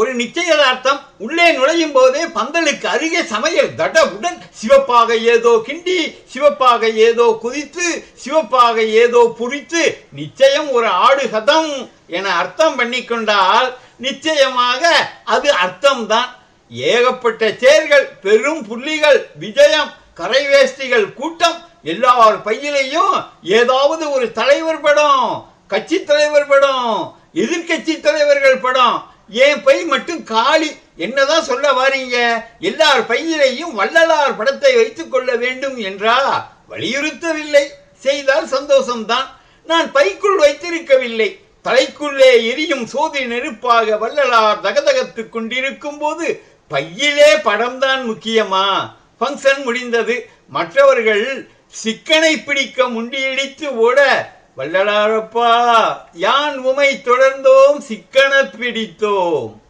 ஒரு நிச்சயதார்த்தம். உள்ளே நுழையும் போதே பந்தலுக்கு அருகே சமையல் தடவுடன் சிவப்பாக ஏதோ கிண்டி, சிவப்பாக ஏதோ குதித்து, சிவப்பாக ஏதோ புரித்து, நிச்சயம் ஒரு ஆடுகதம் என அர்த்தம் பண்ணிக்கொண்டால் நிச்சயமாக அது அர்த்தம்தான். ஏகப்பட்ட தேர்கள், பெரும் புள்ளிகள், விஜயம், கரைவேஷ்டிகள் கூட்டம், எல்லார் பையிலையும் ஏதாவது ஒரு தலைவர் படம், கட்சி தலைவர் படம், எதிர்கட்சி தலைவர்கள் படம். என் பை மட்டும் காலி. என்னதான் சொல்ல வாரீங்க? எல்லார் பையிலையும் வள்ளலார் படத்தை வைத்துக் கொள்ள வேண்டும் என்றா? வலியுறுத்தவில்லை. செய்தால் சந்தோஷம்தான். நான் பைக்குள் வைத்திருக்கவில்லை. தலைக்குள்ளே எரியும் சோதி நெருப்பாக வள்ளலார் தகதகத்துக் கொண்டிருக்கும் போது பையிலே படம்தான் முக்கியமா? ஃபங்க்ஷன் முடிந்தது. மற்றவர்கள் சிக்கனை பிடிக்க முண்டியடித்து ஓட, வள்ளலாரப்பா யான் உமை தொடர்ந்தோம் சிக்கன பிடித்தோம்.